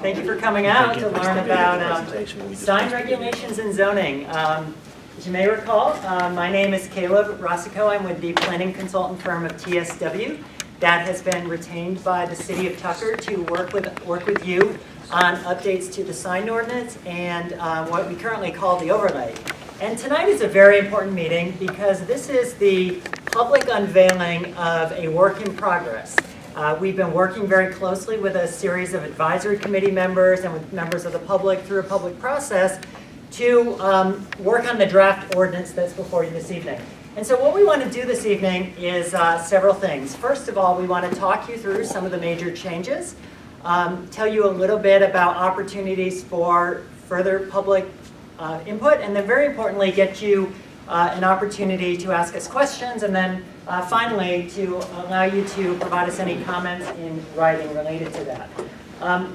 Thank you for coming out to learn about sign regulations and zoning. As you may recall, my name is Caleb Rossico. I'm with the planning consultant firm of TSW. That has been retained by the City of Tucker to work with you on updates to the sign ordinance and what we currently call the overlay. And tonight is a very important meeting because this is the public unveiling of a work in progress. We've been working very closely with a series of advisory committee members and with members of the public through a public process to work on the draft ordinance that's before you this evening. And so what we want to do this evening is several things. First of all, we want to talk you through some of the major changes, tell you a little bit about opportunities for further public input, and then very importantly, get you an opportunity to ask us questions, and then finally, to allow you to provide us any comments in writing related to that.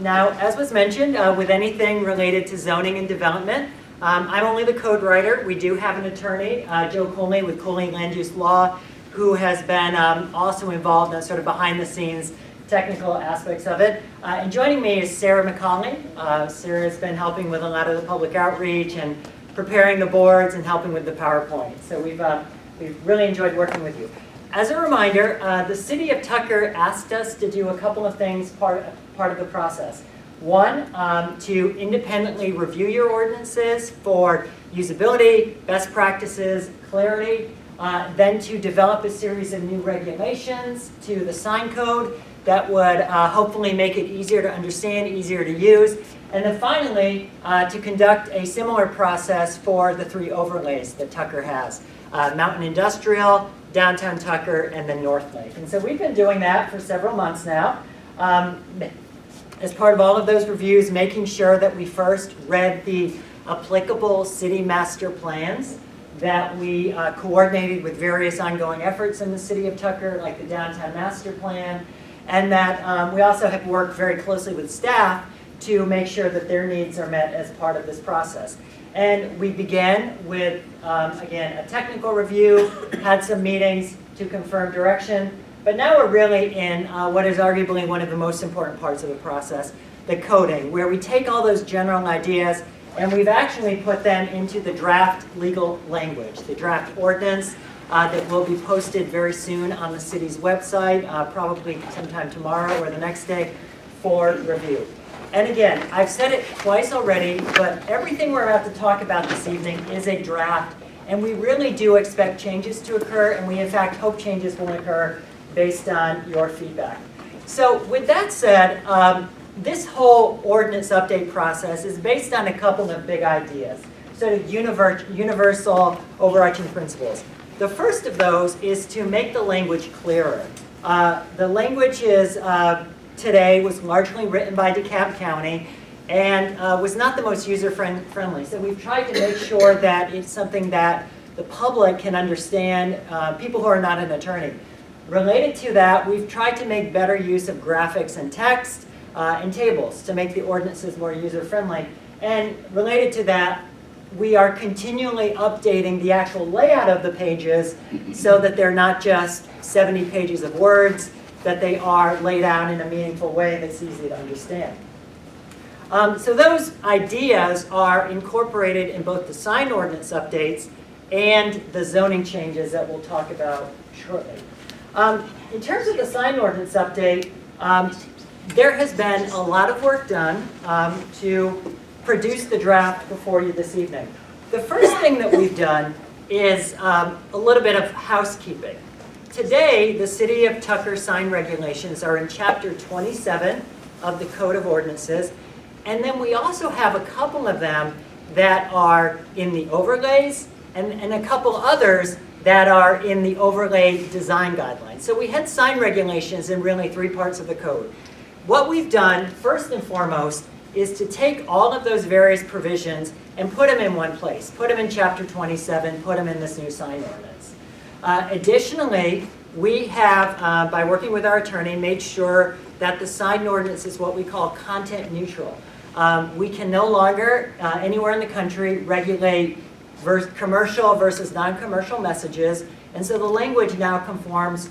Now, as was mentioned, with anything related to zoning and development, I'm only the code writer. We do have an attorney, Joe Cooley with Cooley Land Use Law, who has been also involved in sort of behind the scenes technical aspects of it. And joining me is Sarah McCauley. Sarah has been helping with a lot of the public outreach and preparing the boards and helping with the PowerPoint. So we've really enjoyed working with you. As a reminder, the City of Tucker asked us to do a couple of things part of the process. One, to independently review your ordinances for usability, best practices, clarity, then to develop a series of new regulations to the sign code that would hopefully make it easier to understand, easier to use, and then finally, to conduct a similar process for the 3 overlays that Tucker has. Mountain Industrial, Downtown Tucker, and then North Lake. And so we've been doing that for several months now. As part of all of those reviews, making sure that we first read the applicable city master plans, that we coordinated with various ongoing efforts in the City of Tucker, like the Downtown Master Plan, and that we also have worked very closely with staff to make sure that their needs are met as part of this process. And we began with, again, a technical review, had some meetings to confirm direction, but now we're really in what is arguably one of the most important parts of the process, the coding, where we take all those general ideas and we've actually put them into the draft legal language, the draft ordinance that will be posted very soon on the city's website, probably sometime tomorrow or the next day for review. And again, I've said it twice already, but everything we're about to talk about this evening is a draft, and we really do expect changes to occur, and we in fact hope changes will occur based on your feedback. So with that said, this whole ordinance update process is based on a couple of big ideas, sort of universal overarching principles. The first of those is to make the language clearer. The language is today was largely written by DeKalb County and was not the most user-friendly. So we've tried to make sure that it's something that the public can understand, people who are not an attorney. Related to that, we've tried to make better use of graphics and text and tables to make the ordinances more user-friendly. And related to that, we are continually updating the actual layout of the pages so that they're not just 70 pages of words, that they are laid out in a meaningful way that's easy to understand. So those ideas are incorporated in both the sign ordinance updates and the zoning changes that we'll talk about shortly. In terms of the sign ordinance update, there has been a lot of work done to produce the draft before you this evening. The first thing that we've done is a little bit of housekeeping. Today, the City of Tucker sign regulations are in Chapter 27 of the Code of Ordinances, and then we also have a couple of them that are in the overlays and a couple others that are in the overlay design guidelines. So we had sign regulations in really 3 parts of the code. What we've done, first and foremost, is to take all of those various provisions and put them in one place. Put them in Chapter 27, put them in this new sign ordinance. Additionally, we have, by working with our attorney, made sure that the sign ordinance is what we call content neutral. We can no longer, anywhere in the country, regulate commercial versus non-commercial messages, and so the language now conforms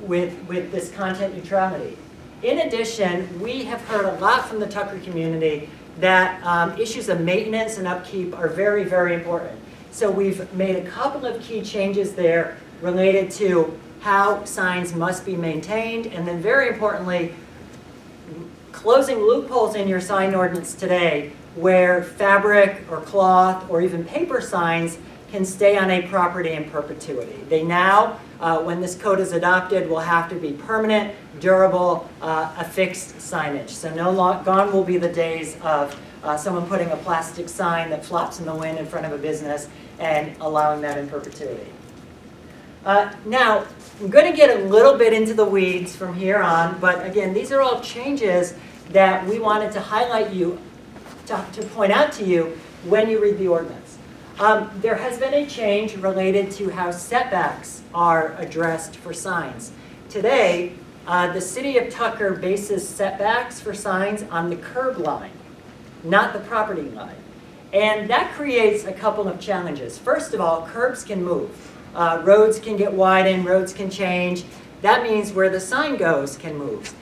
with this content neutrality. In addition, we have heard a lot from the Tucker community that issues of maintenance and upkeep are very, very important. So we've made a couple of key changes there related to how signs must be maintained, and then very importantly, closing loopholes in your sign ordinance today where fabric or cloth or even paper signs can stay on a property in perpetuity. They now, when this code is adopted, will have to be permanent, durable, affixed signage. So gone will be the days of someone putting a plastic sign that flops in the wind in front of a business and allowing that in perpetuity. Now, I'm going to get a little bit into the weeds from here on, but again, these are all changes that we wanted to highlight to point out to you when you read the ordinance. There has been a change related to how setbacks are addressed for signs. Today, the city of Tucker bases setbacks for signs on the curb line, not the property line. And that creates a couple of challenges. First of all, curbs can move. Roads can get widened, roads can change. That means where the sign goes can move.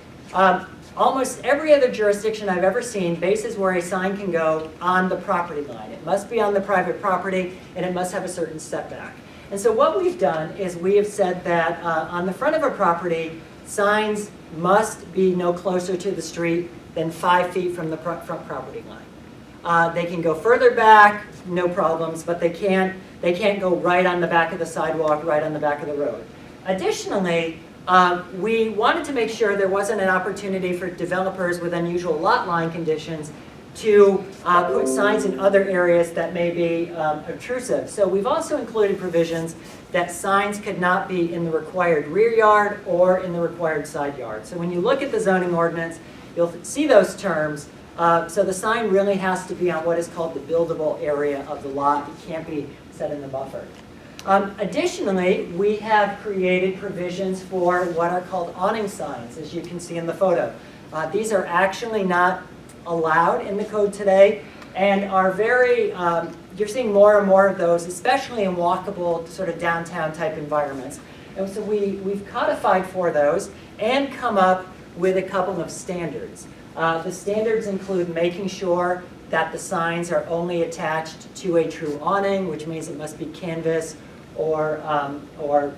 Almost every other jurisdiction I've ever seen bases where a sign can go on the property line. It must be on the private property, and it must have a certain setback. And so what we've done is we have said that on the front of a property, signs must be no closer to the street than 5 feet from the front property line. They can go further back, no problems, but they can't go right on the back of the sidewalk, right on the back of the road. Additionally, we wanted to make sure there wasn't an opportunity for developers with unusual lot line conditions to put signs in other areas that may be obtrusive. So we've also included provisions that signs could not be in the required rear yard or in the required side yard. So when you look at the zoning ordinance, you'll see those terms. So the sign really has to be on what is called the buildable area of the lot. It can't be set in the buffer. Additionally, we have created provisions for what are called awning signs, as you can see in the photo. These are actually not allowed in the code today and are very, you're seeing more and more of those, especially in walkable sort of downtown type environments. And so we've codified for those and come up with a couple of standards. The standards include making sure that the signs are only attached to a true awning, which means it must be canvas or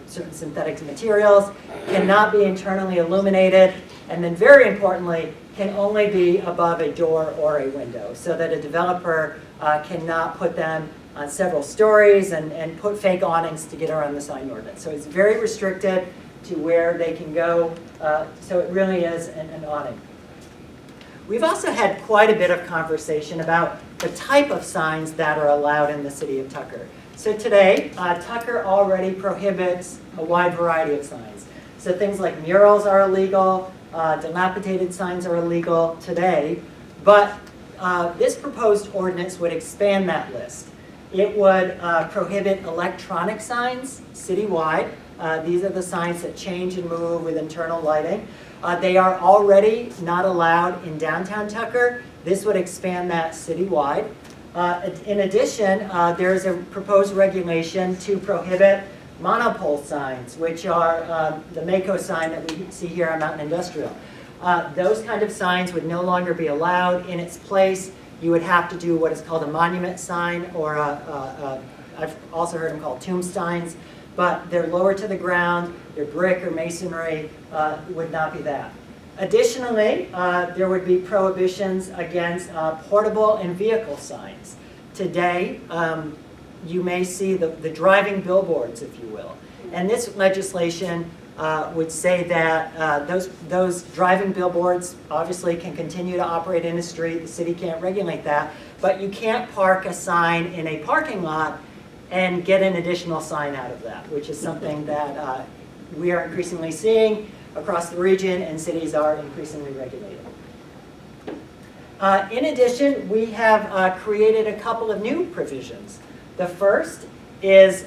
certain synthetic materials, cannot be internally illuminated, and then very importantly, can only be above a door or a window, so that a developer cannot put them on several stories and put fake awnings to get around the sign ordinance. So it's very restricted to where they can go, so it really is an awning. We've also had quite a bit of conversation about the type of signs that are allowed in the city of Tucker. So today, Tucker already prohibits a wide variety of signs. So things like murals are illegal, dilapidated signs are illegal today, but this proposed ordinance would expand that list. It would prohibit electronic signs citywide. These are the signs that change and move with internal lighting. They are already not allowed in downtown Tucker. This would expand that citywide. In addition, there is a proposed regulation to prohibit monopole signs, which are the Mako sign that we see here on Mountain Industrial. Those kind of signs would no longer be allowed. In its place, you would have to do what is called a monument sign, or I've also heard them called tombstones, but they're lower to the ground, they're brick or masonry, would not be that. Additionally, there would be prohibitions against portable and vehicle signs. Today, you may see the driving billboards, if you will. And this legislation would say that those driving billboards obviously can continue to operate in the street. The city can't regulate that. But you can't park a sign in a parking lot and get an additional sign out of that, which is something that we are increasingly seeing across the region, and cities are increasingly regulated. In addition, we have created a couple of new provisions. The first is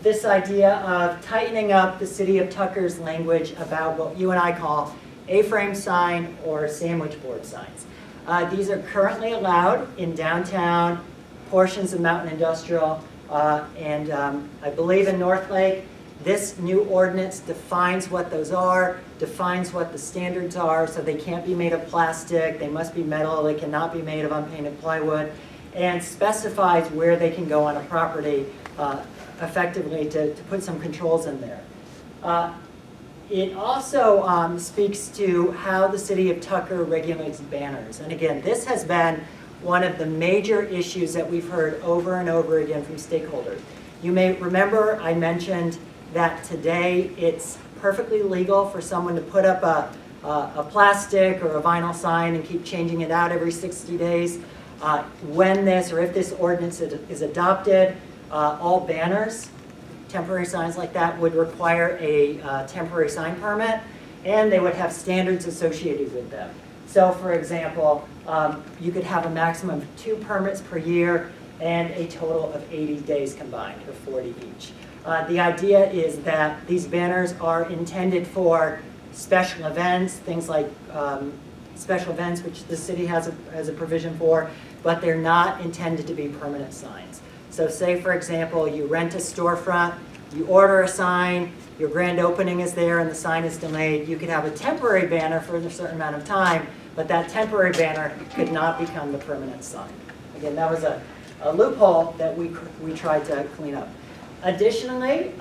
this idea of tightening up the city of Tucker's language about what you and I call A-frame sign or sandwich board signs. These are currently allowed in downtown, portions of Mountain Industrial, and I believe in North Lake. This new ordinance defines what those are, defines what the standards are, so they can't be made of plastic, they must be metal, they cannot be made of unpainted plywood, and specifies where they can go on a property effectively to put some controls in there. It also speaks to how the city of Tucker regulates banners. And again, this has been one of the major issues that we've heard over and over again from stakeholders. You may remember I mentioned that today it's perfectly legal for someone to put up a plastic or a vinyl sign and keep changing it out every 60 days. When this, or if this ordinance is adopted, all banners, temporary signs like that, would require a temporary sign permit, and they would have standards associated with them. So for example, you could have a maximum of 2 permits per year and a total of 80 days combined, or 40 each. The idea is that these banners are intended for special events, things like special events, which the city has a provision for, but they're not intended to be permanent signs. So say, for example, you rent a storefront, you order a sign, your grand opening is there and the sign is delayed. You could have a temporary banner for a certain amount of time, but that temporary banner could not become the permanent sign. Again, that was a loophole that we tried to clean up. Additionally,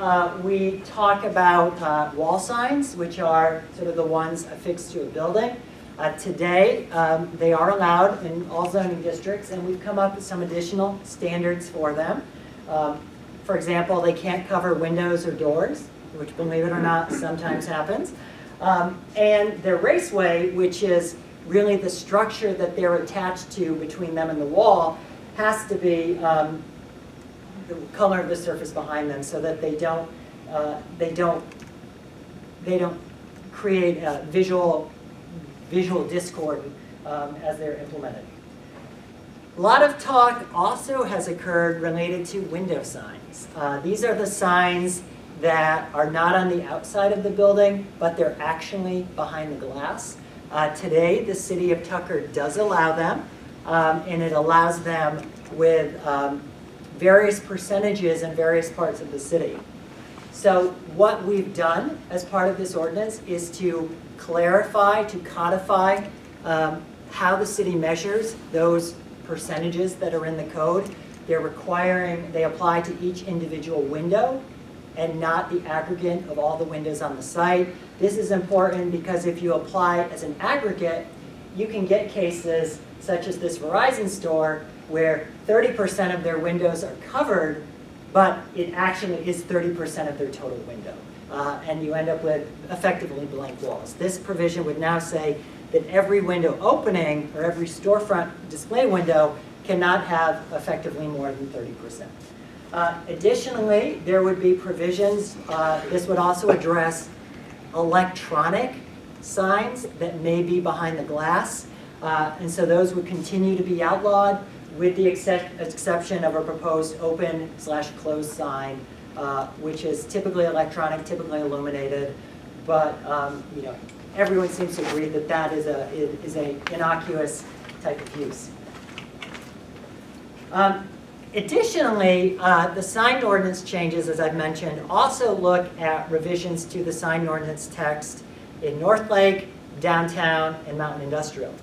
we talk about wall signs, which are sort of the ones affixed to a building. Today, they are allowed in all zoning districts, and we've come up with some additional standards for them. For example, they can't cover windows or doors, which, believe it or not, sometimes happens. And their raceway, which is really the structure that they're attached to between them and the wall, has to be the color of the surface behind them, so that they don't create a visual discord as they're implemented. A lot of talk also has occurred related to window signs. These are the signs that are not on the outside of the building, but they're actually behind the glass. Today, the city of Tucker does allow them, and it allows them with various percentages in various parts of the city. So what we've done as part of this ordinance is to clarify, to codify how the city measures those percentages that are in the code. They apply to each individual window and not the aggregate of all the windows on the site. This is important because if you apply as an aggregate, you can get cases such as this Verizon store where 30% of their windows are covered, but it actually is 30% of their total window. And you end up with effectively blank walls. This provision would now say that every window opening or every storefront display window cannot have effectively more than 30%. Additionally, there would be provisions, this would also address electronic signs that may be behind the glass. And so those would continue to be outlawed with the exception of a proposed open/closed sign, which is typically electronic, typically illuminated, but everyone seems to agree that that is a innocuous type of use. Additionally, the sign ordinance changes, as I've mentioned, also look at revisions to the sign ordinance text in Northlake, downtown, and Mountain Industrial.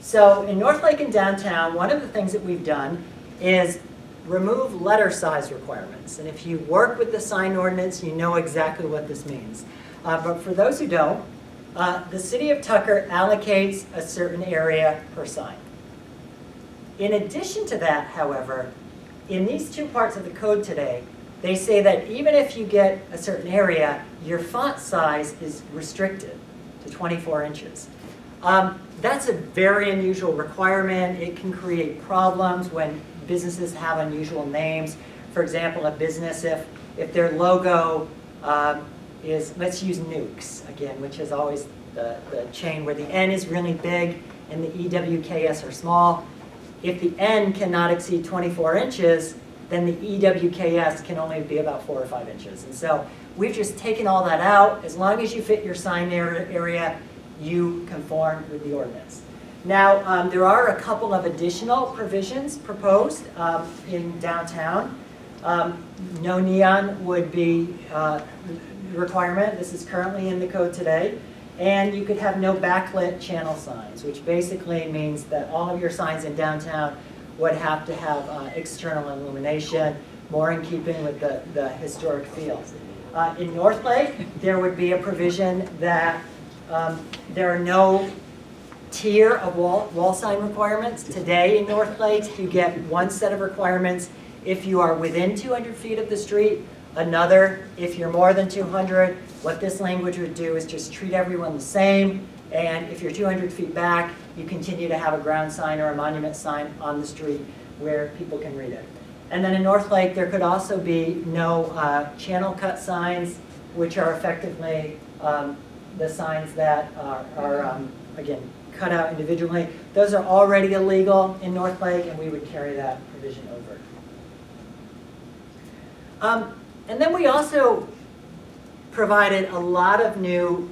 So in Northlake and downtown, one of the things that we've done is remove letter size requirements. And if you work with the sign ordinance, you know exactly what this means. But for those who don't, the city of Tucker allocates a certain area per sign. In addition to that, however, in these two parts of the code today, they say that even if you get a certain area, your font size is restricted to 24 inches. That's a very unusual requirement. It can create problems when businesses have unusual names. For example, a business, if their logo is, let's use Nukes again, which is always the chain where the N is really big and the EWKS are small. If the N cannot exceed 24 inches, then the EWKS can only be about 4 or 5 inches. And so we've just taken all that out. As long as you fit your sign area, you conform with the ordinance. Now, there are a couple of additional provisions proposed in downtown. No neon would be a requirement. This is currently in the code today. And you could have no backlit channel signs, which basically means that all of your signs in downtown would have to have external illumination, more in keeping with the historic feel. In North Lake, there would be a provision that there are no tier of wall sign requirements. Today in North Lake, you get one set of requirements if you are within 200 feet of the street, another if you're more than 200. What this language would do is just treat everyone the same, and if you're 200 feet back, you continue to have a ground sign or a monument sign on the street where people can read it. And then in North Lake, there could also be no channel cut signs, which are effectively the signs that are again, cut out individually. Those are already illegal in North Lake, and we would carry that provision over. And then we also provided a lot of new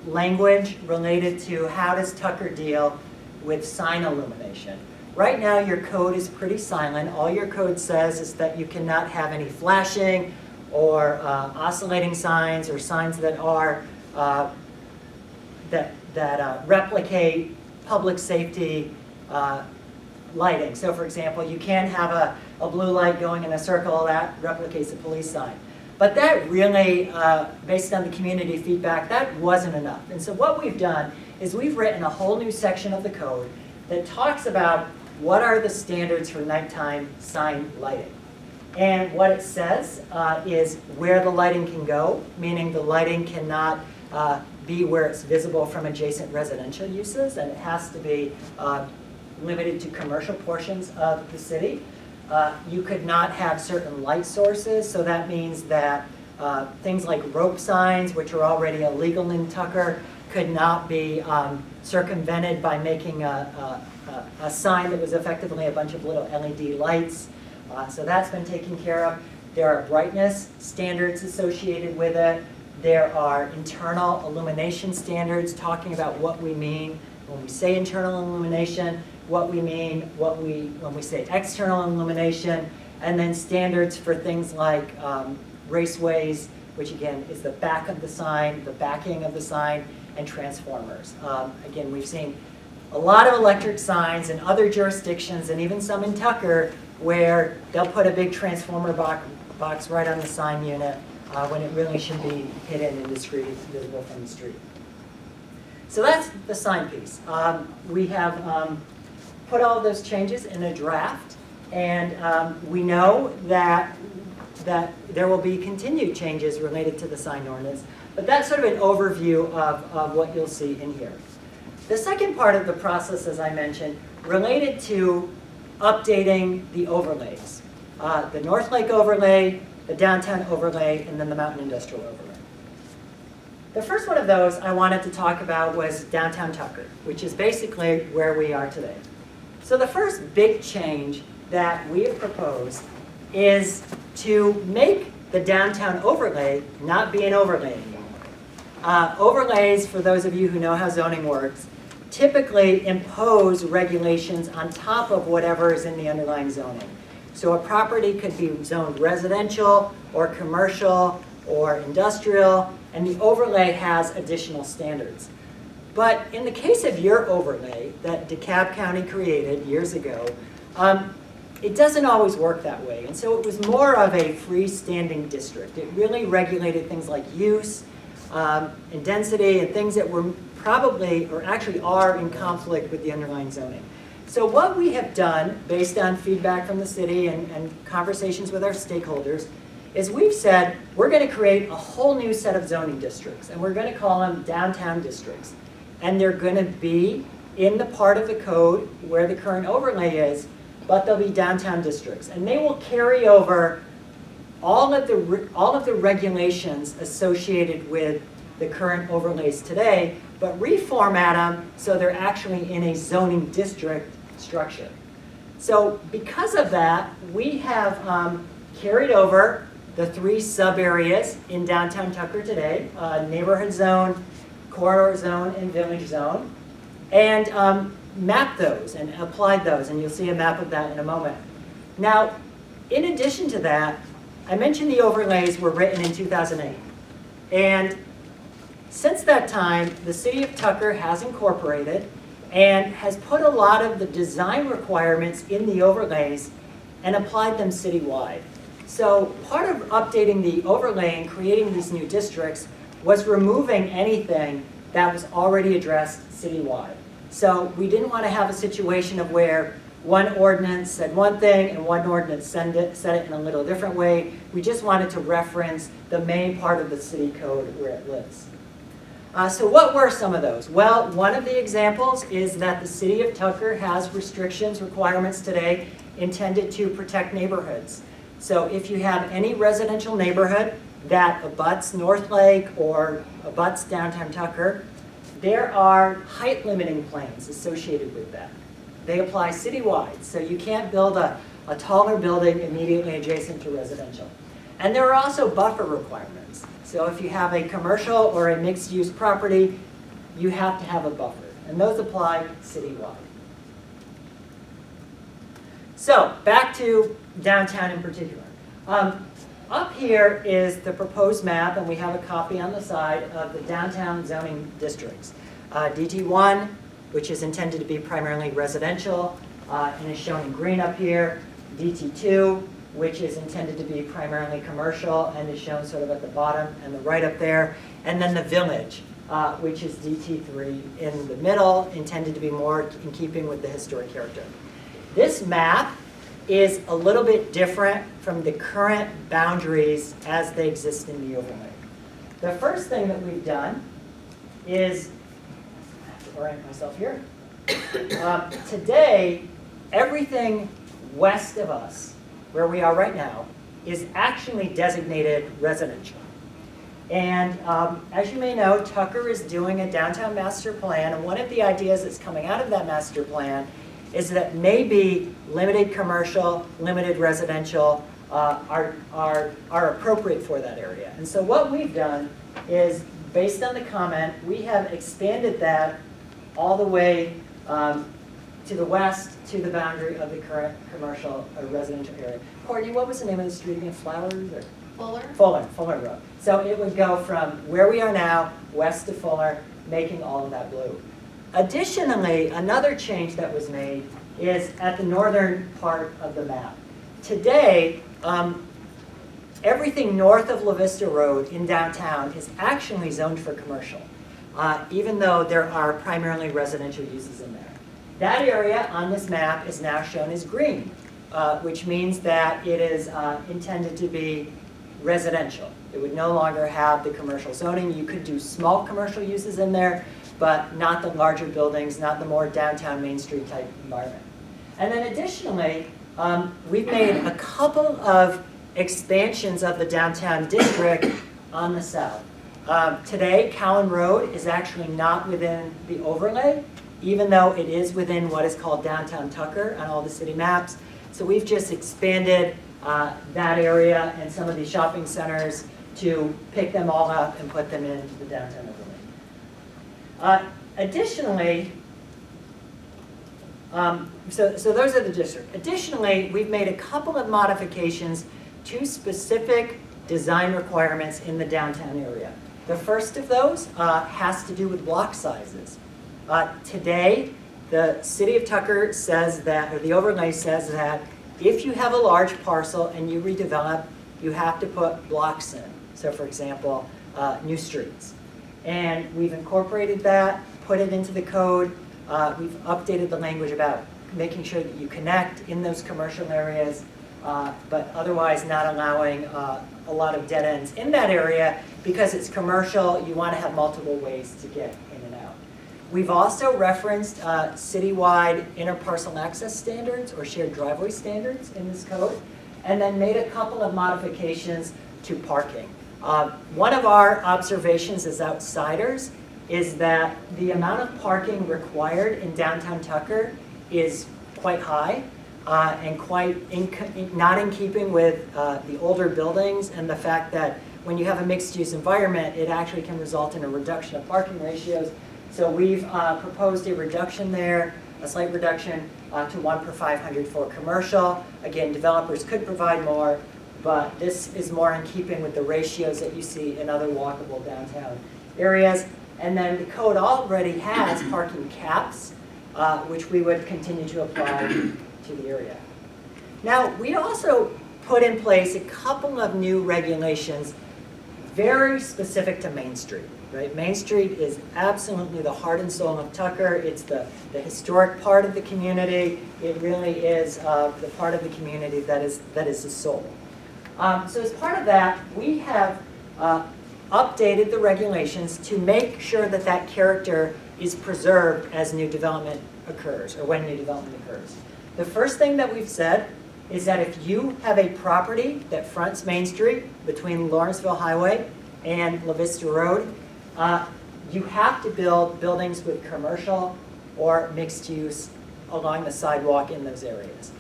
language related to how does Tucker deal with sign illumination. Right now your code is pretty silent. All your code says is that you cannot have any flashing or oscillating signs or signs that are replicate public safety lighting. So for example, you can't have a blue light going in a circle that replicates a police sign. But that really, based on the community feedback, that wasn't enough. And so what we've done is we've written a whole new section of the code that talks about what are the standards for nighttime sign lighting. And what it says is where the lighting can go, meaning the lighting cannot be where it's visible from adjacent residential uses, and it has to be limited to commercial portions of the city. You could not have certain light sources, so that means that things like rope signs, which are already illegal in Tucker, could not be circumvented by making a sign that was effectively a bunch of little LED lights. So that's been taken care of. There are brightness standards associated with it. There are internal illumination standards talking about what we mean when we say internal illumination, what we mean when we say external illumination, and then standards for things like raceways, which again is the back of the sign, the backing of the sign, and transformers. Again, we've seen a lot of electric signs in other jurisdictions, and even some in Tucker, where they'll put a big transformer box right on the sign unit when it really should be hidden in the street, visible from the street. So that's the sign piece. We have put all of those changes in a draft, and we know that there will be continued changes related to the sign ordinance, but that's sort of an overview of what you'll see in here. The second part of the process, as I mentioned, related to updating the overlays. The North Lake overlay, the downtown overlay, and then the mountain industrial overlay. The first one of those I wanted to talk about was downtown Tucker, which is basically where we are today. So the first big change that we have proposed is to make the downtown overlay not be an overlay anymore. Overlays, for those of you who know how zoning works, typically impose regulations on top of whatever is in the underlying zoning. So a property could be zoned residential or commercial or industrial, and the overlay has additional standards. But in the case of your overlay that DeKalb County created years ago, it doesn't always work that way. And so it was more of a freestanding district. It really regulated things like use and density and things that were probably, or actually are, in conflict with the underlying zoning. So what we have done, based on feedback from the city and conversations with our stakeholders, is we've said we're going to create a whole new set of zoning districts, and we're going to call them downtown districts. And they're going to be in the part of the code where the current overlay is, but they'll be downtown districts. And they will carry over all of the regulations associated with the current overlays today, but reformat them so they're actually in a zoning district structure. So because of that, we have carried over the 3 sub-areas in downtown Tucker today, neighborhood zone, corridor zone, and village zone, and mapped those and applied those, and you'll see a map of that in a moment. Now, In addition to that, I mentioned the overlays were written in 2008. And since that time, the city of Tucker has incorporated and has put a lot of the design requirements in the overlays and applied them citywide. So part of updating the overlay and creating these new districts was removing anything that was already addressed citywide. So we didn't want to have a situation of where one ordinance said one thing and one ordinance said it in a little different way. We just wanted to reference the main part of the city code where it lives. So what were some of those? Well, one of the examples is that the city of Tucker has restrictions, requirements today intended to protect neighborhoods. So if you have any residential neighborhood that abuts North Lake or abuts downtown Tucker, there are height limiting plans associated with that. They apply citywide, so you can't build a taller building immediately adjacent to residential. And there are also buffer requirements. So if you have a commercial or a mixed-use property, you have to have a buffer, and those apply citywide. So back to downtown in particular. Up here is the proposed map, and we have a copy on the side of the downtown zoning districts. DT1, which is intended to be primarily residential, and is shown in green up here. DT2, which is intended to be primarily commercial, and is shown sort of at the bottom and the right up there. And then the village, which is DT3 in the middle, intended to be more in keeping with the historic character. This map is a little bit different from the current boundaries as they exist in the overlay. The first thing that we've done is, I have to orient myself here. Today, everything west of us, where we are right now, is actually designated residential. And as you may know, Tucker is doing a downtown master plan, and one of the ideas that's coming out of that master plan is that maybe limited commercial, limited residential are appropriate for that area. And so what we've done is, based on the comment, we have expanded that all the way to the west, to the boundary of the current commercial or residential area. Courtney, what was the name of the street again? Flowers or? Fuller Road. So it would go from where we are now, west to Fuller, making all of that blue. Additionally, another change that was made is at the northern part of the map. Today, everything north of La Vista Road in downtown is actually zoned for commercial, even though there are primarily residential uses in there. That area on this map is now shown as green, which means that it is intended to be residential. It would no longer have the commercial zoning. You could do small commercial uses in there, but not the larger buildings, not the more downtown Main Street type environment. And then additionally, we've made a couple of expansions of the downtown district on the south. Today, Cowan Road is actually not within the overlay, even though it is within what is called downtown Tucker on all the city maps. So we've just expanded that area and some of these shopping centers to pick them all up and put them in the downtown overlay. Additionally, so those are the districts. Additionally, we've made a couple of modifications to specific design requirements in the downtown area. The first of those has to do with block sizes. Today, the city of Tucker says that, or the overlay says that, if you have a large parcel and you redevelop, you have to put blocks in. So for example, new streets. And we've incorporated that, put it into the code. We've updated the language about making sure that you connect in those commercial areas, but otherwise not allowing a lot of dead ends in that area. Because it's commercial, you want to have multiple ways to get in and out. We've also referenced citywide interparcel access standards or shared driveway standards in this code, and then made a couple of modifications to parking. One of our observations as outsiders is that the amount of parking required in downtown Tucker is quite high and quite not in keeping with the older buildings and the fact that when you have a mixed-use environment, it actually can result in a reduction of parking ratios. So we've proposed a reduction there a slight reduction to 1 per 500 for commercial. Again, developers could provide more, but this is more in keeping with the ratios that you see in other walkable downtown areas. And then the code already has parking caps, which we would continue to apply to the area. Now, we also put in place a couple of new regulations very specific to Main Street. Right? Main Street is absolutely the heart and soul of Tucker. It's the historic part of the community. It really is the part of the community that is the soul. So as part of that, we have updated the regulations to make sure that that character is preserved as new development occurs, or when new development occurs. The first thing that we've said is that if you have a property that fronts Main Street between Lawrenceville Highway and La Vista Road, you have to build buildings with commercial or mixed use along the sidewalk in those areas.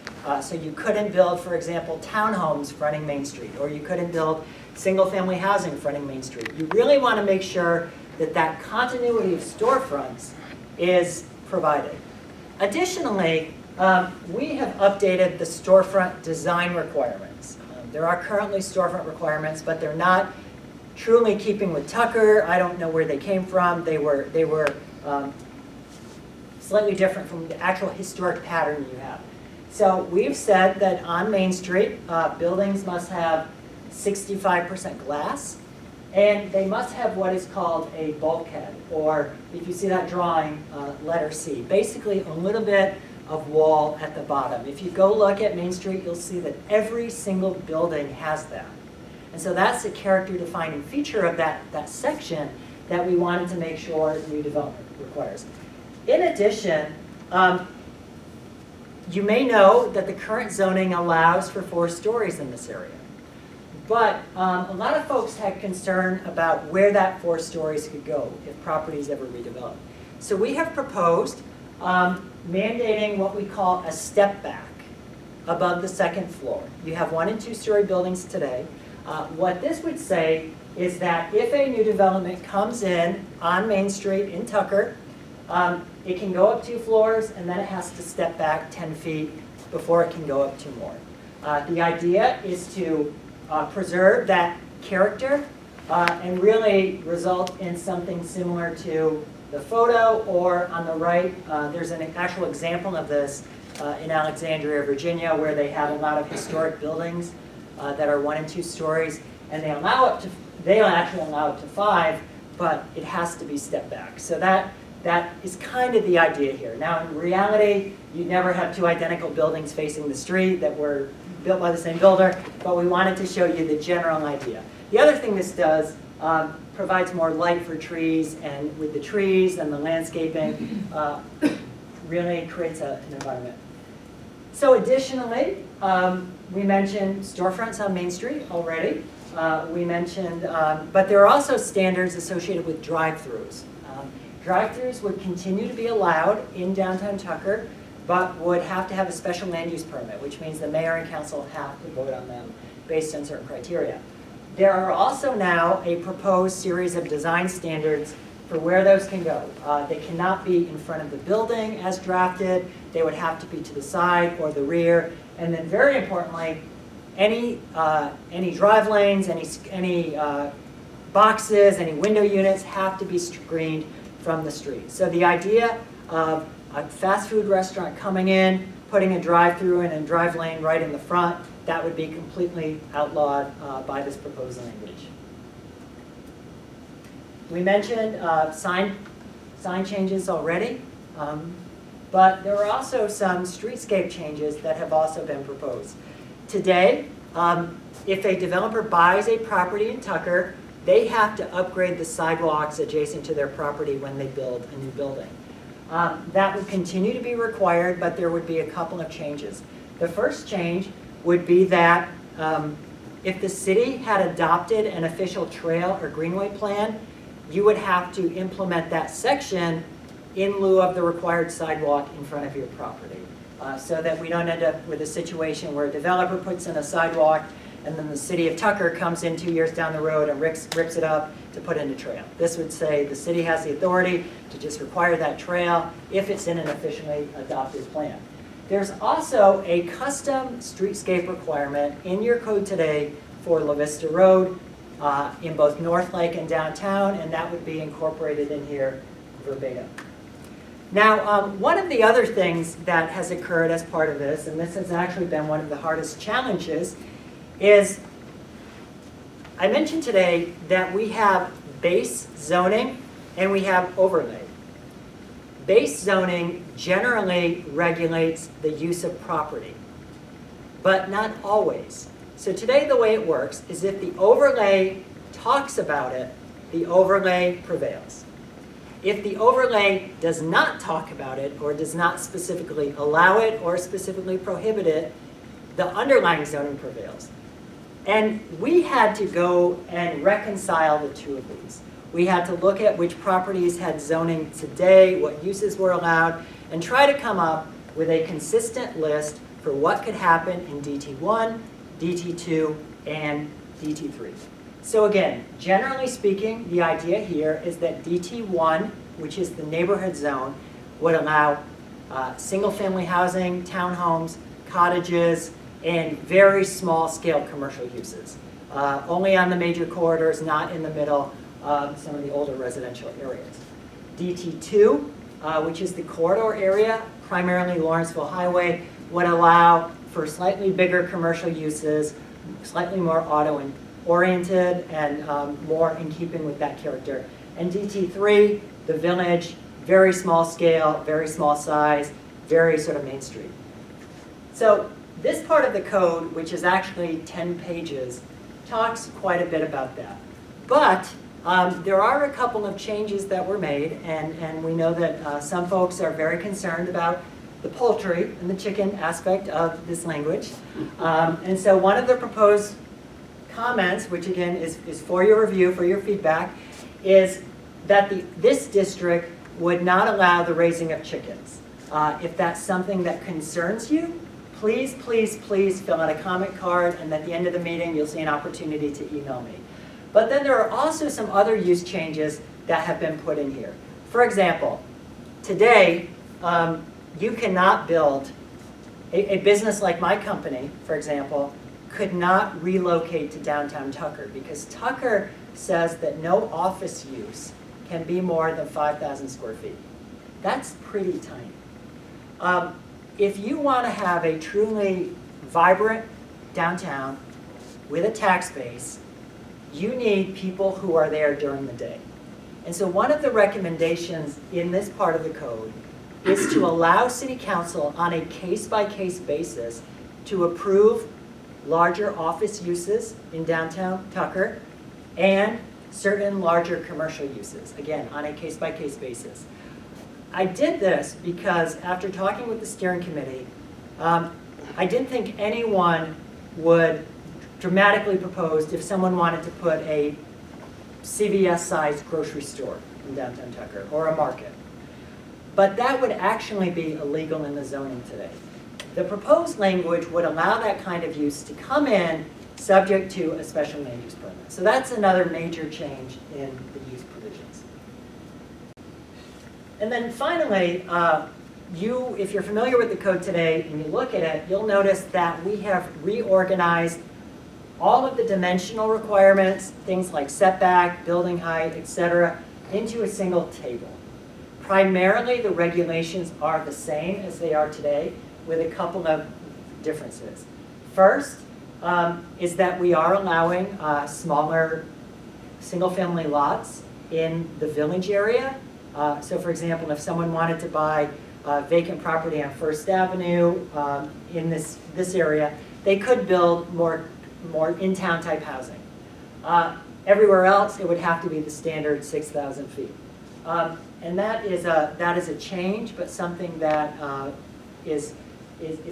So you couldn't build, for example, townhomes fronting Main Street, or you couldn't build single-family housing fronting Main Street. You really want to make sure that that continuity of storefronts is provided. Additionally, we have updated the storefront design requirements. There are currently storefront requirements, but they're not truly keeping with Tucker. I don't know where they came from. They were slightly different from the actual historic pattern you have. So we've said that on Main Street, buildings must have 65% glass, and they must have what is called a bulkhead, or if you see that drawing, letter C, basically a little bit of wall at the bottom. If you go look at Main Street, you'll see that every single building has that. And so that's a character-defining feature of that section that we wanted to make sure new development requires. In addition, you may know that the current zoning allows for 4 stories in this area. But a lot of folks had concern about where that 4 stories could go if properties ever redeveloped. So we have proposed mandating what we call a step back above the 2nd floor. You have 1- and 2-story buildings today. What this would say is that if a new development comes in on Main Street in Tucker, it can go up 2 floors, and then it has to step back 10 feet before it can go up 2 more. The idea is to preserve that character and really result in something similar to the photo, or on the right, there's an actual example of this in Alexandria, Virginia, where they have a lot of historic buildings that are 1- and 2 stories, and they actually allow up to 5, but it has to be stepped back. So that is kind of the idea here. Now, in reality, you never have 2 identical buildings facing the street that were built by the same builder, but we wanted to show you the general idea. The other thing this does provides more light for trees, and with the trees and the landscaping, really creates an environment. So additionally, we mentioned storefronts on Main Street already. We mentioned, but there are also standards associated with drive-throughs. Drive-throughs would continue to be allowed in downtown Tucker, but would have to have a special land use permit, which means the mayor and council have to vote on them based on certain criteria. There are also now a proposed series of design standards for where those can go. They cannot be in front of the building as drafted. They would have to be to the side or the rear. And then very importantly, any drive lanes, any boxes, any window units have to be screened from the street. So the idea of a fast food restaurant coming in, putting a drive-through in and drive lane right in the front, that would be completely outlawed by this proposed language. We mentioned sign changes already, but there are also some streetscape changes that have also been proposed. Today, if a developer buys a property in Tucker, they have to upgrade the sidewalks adjacent to their property when they build a new building. That would continue to be required, but there would be a couple of changes. The first change would be that if the city had adopted an official trail or greenway plan, you would have to implement that section in lieu of the required sidewalk in front of your property. So that we don't end up with a situation where a developer puts in a sidewalk and then the city of Tucker comes in 2 years down the road and rips it up to put in a trail. This would say the city has the authority to just require that trail if it's in an officially adopted plan. There's also a custom streetscape requirement in your code today for La Vista Road in both North Lake and downtown, and that would be incorporated in here verbatim. Now, one of the other things that has occurred as part of this, and this has actually been one of the hardest challenges, is I mentioned today that we have base zoning and we have overlay. Base zoning generally regulates the use of property, but not always. So today the way it works is if the overlay talks about it, the overlay prevails. If the overlay does not talk about it or does not specifically allow it or specifically prohibit it, the underlying zoning prevails. And we had to go and reconcile the two of these. We had to look at which properties had zoning today, what uses were allowed, and try to come up with a consistent list for what could happen in DT1, DT2, and DT3. So again, generally speaking, the idea here is that DT1, which is the neighborhood zone, would allow single-family housing, townhomes, cottages, and very small-scale commercial uses. Only on the major corridors, not in the middle of some of the older residential areas. DT2, which is the corridor area, primarily Lawrenceville Highway, would allow for slightly bigger commercial uses, slightly more auto-oriented, and more in keeping with that character. And DT3, the village, very small scale, very small size, very sort of Main Street. So this part of the code, which is actually 10 pages, talks quite a bit about that. But there are a couple of changes that were made, and we know that some folks are very concerned about the poultry and the chicken aspect of this language. And so one of the proposed comments, which again is for your review, for your feedback, is that this district would not allow the raising of chickens. If that's something that concerns you, please, please, please fill out a comment card, and at the end of the meeting, you'll see an opportunity to email me. But then there are also some other use changes that have been put in here. For example, today, you cannot build, a business like my company, for example, could not relocate to downtown Tucker because Tucker says that no office use can be more than 5,000 square feet. That's pretty tiny. If you want to have a truly vibrant downtown with a tax base, you need people who are there during the day. And so one of the recommendations in this part of the code is to allow City Council on a case-by-case basis to approve larger office uses in downtown Tucker and certain larger commercial uses, again, on a case-by-case basis. I did this because after talking with the steering committee, I didn't think anyone would dramatically propose if someone wanted to put a CVS-sized grocery store in downtown Tucker or a market. But that would actually be illegal in the zoning today. The proposed language would allow that kind of use to come in subject to a special land use permit. So that's another major change in the use provisions. And then finally, if you're familiar with the code today and you look at it, you'll notice that we have reorganized all of the dimensional requirements, things like setback, building height, etc., into a single table. Primarily, the regulations are the same as they are today, with a couple of differences. First is that we are allowing smaller single-family lots in the village area. So for example, if someone wanted to buy vacant property on First Avenue in this area, they could build more in-town type housing. Everywhere else, it would have to be the standard 6,000 feet. And that is a change, but something that is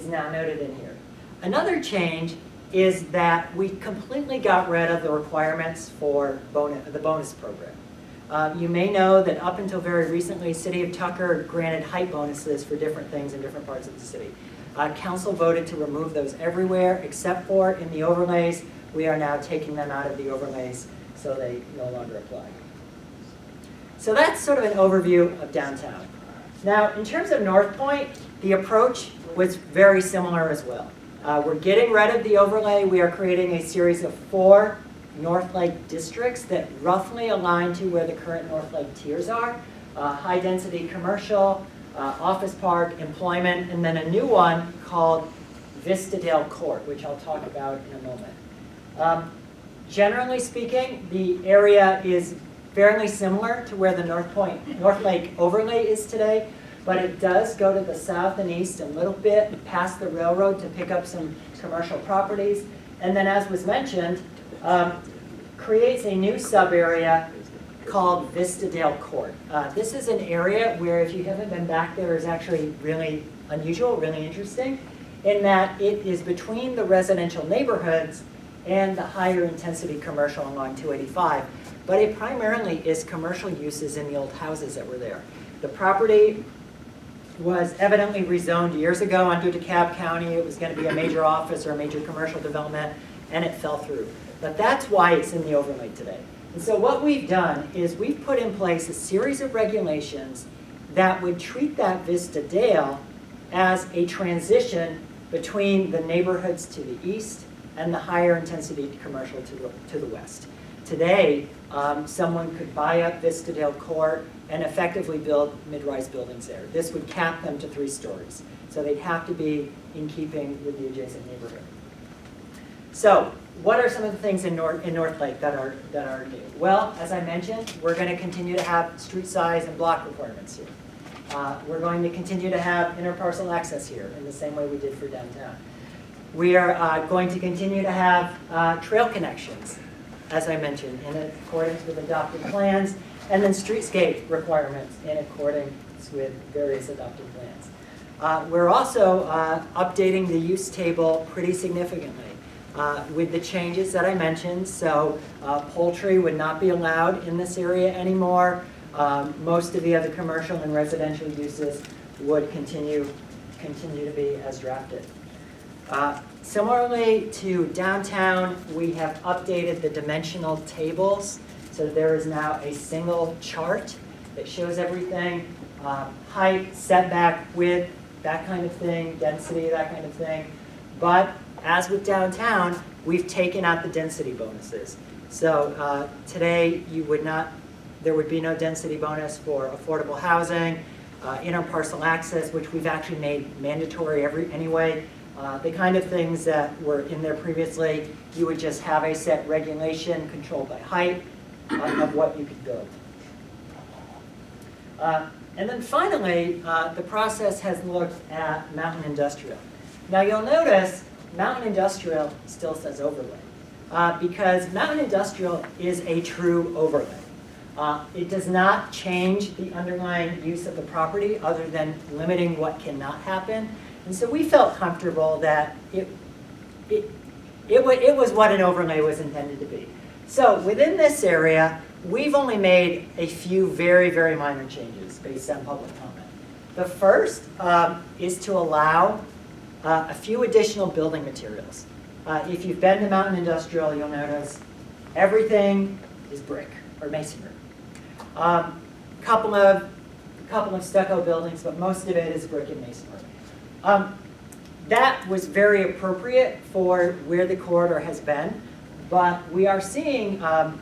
now noted in here. Another change is that we completely got rid of the requirements for the bonus program. You may know that up until very recently, City of Tucker granted height bonuses for different things in different parts of the city. Council voted to remove those everywhere except for in the overlays. We are now taking them out of the overlays so they no longer apply. So that's sort of an overview of downtown. Now, in terms of North Point, the approach was very similar as well. We're getting rid of the overlay. We are creating a series of 4 North Lake districts that roughly align to where the current North Lake tiers are. High density commercial, office park, employment, and then a new one called Vistadale Court, which I'll talk about in a moment. Generally speaking, the area is fairly similar to where the North Lake overlay is today, but it does go to the south and east a little bit past the railroad to pick up some commercial properties. And then, as was mentioned, creates a new sub-area called Vistadale Court. This is an area where, if you haven't been back there, is actually really unusual, really interesting, in that it is between the residential neighborhoods and the higher intensity commercial along 285. But it primarily is commercial uses in the old houses that were there. The property was evidently rezoned years ago under DeKalb County. It was going to be a major office or a major commercial development, and it fell through. But that's why it's in the overlay today. And so what we've done is we've put in place a series of regulations that would treat that Vistadale as a transition between the neighborhoods to the east and the higher intensity commercial to the west. Today, someone could buy up Vistadale Court and effectively build mid-rise buildings there. This would cap them to 3 stories. So they'd have to be in keeping with the adjacent neighborhood. So what are some of the things in North Lake that are new? Well, as I mentioned, we're going to continue to have street size and block requirements here. We're going to continue to have interparcel access here in the same way we did for downtown. We are going to continue to have trail connections, as I mentioned, in accordance with adopted plans, and then streetscape requirements in accordance with various adopted plans. We're also updating the use table pretty significantly with the changes that I mentioned. So poultry would not be allowed in this area anymore. Most of the other commercial and residential uses would continue to be as drafted. Similarly to downtown, we have updated the dimensional tables. So there is now a single chart that shows everything, height, setback, width, that kind of thing, density, that kind of thing. But as with downtown, we've taken out the density bonuses. So today there would be no density bonus for affordable housing, interparcel access, which we've actually made mandatory anyway. The kind of things that were in there previously, you would just have a set regulation controlled by height of what you could build. And then finally, the process has looked at mountain industrial. Now you'll notice mountain industrial still says overlay because mountain industrial is a true overlay. It does not change the underlying use of the property other than limiting what cannot happen. And so we felt comfortable that it was what an overlay was intended to be. So within this area, we've only made a few very, very minor changes based on public comment. The first is to allow a few additional building materials. If you've been to mountain industrial, you'll notice everything is brick or masonry. Couple of stucco buildings, but most of it is brick and masonry. That was very appropriate for where the corridor has been, but we are seeing a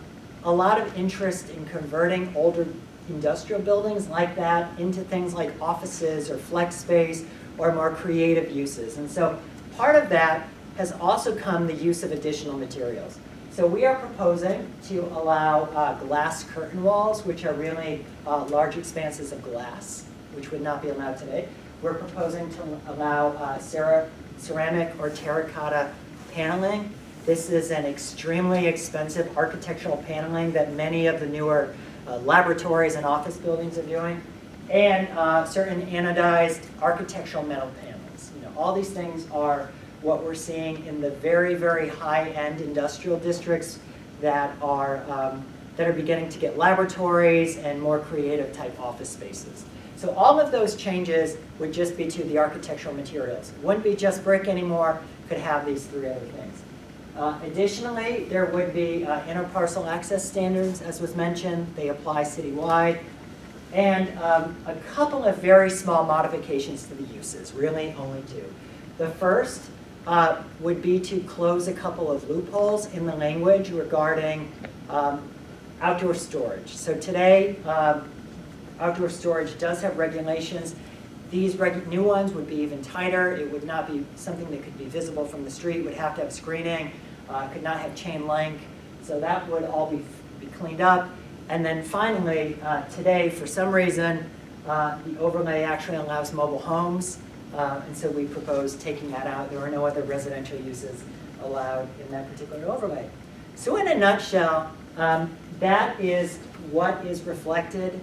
lot of interest in converting older industrial buildings like that into things like offices or flex space or more creative uses. And so part of that has also come the use of additional materials. So we are proposing to allow glass curtain walls, which are really large expanses of glass, which would not be allowed today. We're proposing to allow ceramic or terracotta paneling. This is an extremely expensive architectural paneling that many of the newer laboratories and office buildings are doing, and certain anodized architectural metal panels. All these things are what we're seeing in the very, very high-end industrial districts that are that are beginning to get laboratories and more creative type office spaces. So all of those changes would just be to the architectural materials. It wouldn't be just brick anymore, could have these three other things. Additionally, there would be interparcel access standards, as was mentioned. They apply citywide. And a couple of very small modifications to the uses, really only two. The first would be to close a couple of loopholes in the language regarding outdoor storage. So today, outdoor storage does have regulations. These new ones would be even tighter. It would not be something that could be visible from the street. It would have to have screening. Could not have chain link. So that would all be cleaned up. And then finally, today, for some reason, the overlay actually allows mobile homes. And so we propose taking that out. There are no other residential uses allowed in that particular overlay. So in a nutshell, that is what is reflected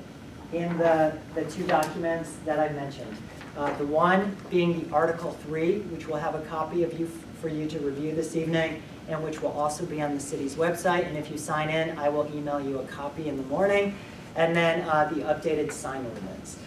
in the two documents that I mentioned. The one being the Article 3, which we'll have a copy of for you to review this evening, and which will also be on the city's website. And if you sign in, I will email you a copy in the morning. And then the updated sign ordinance.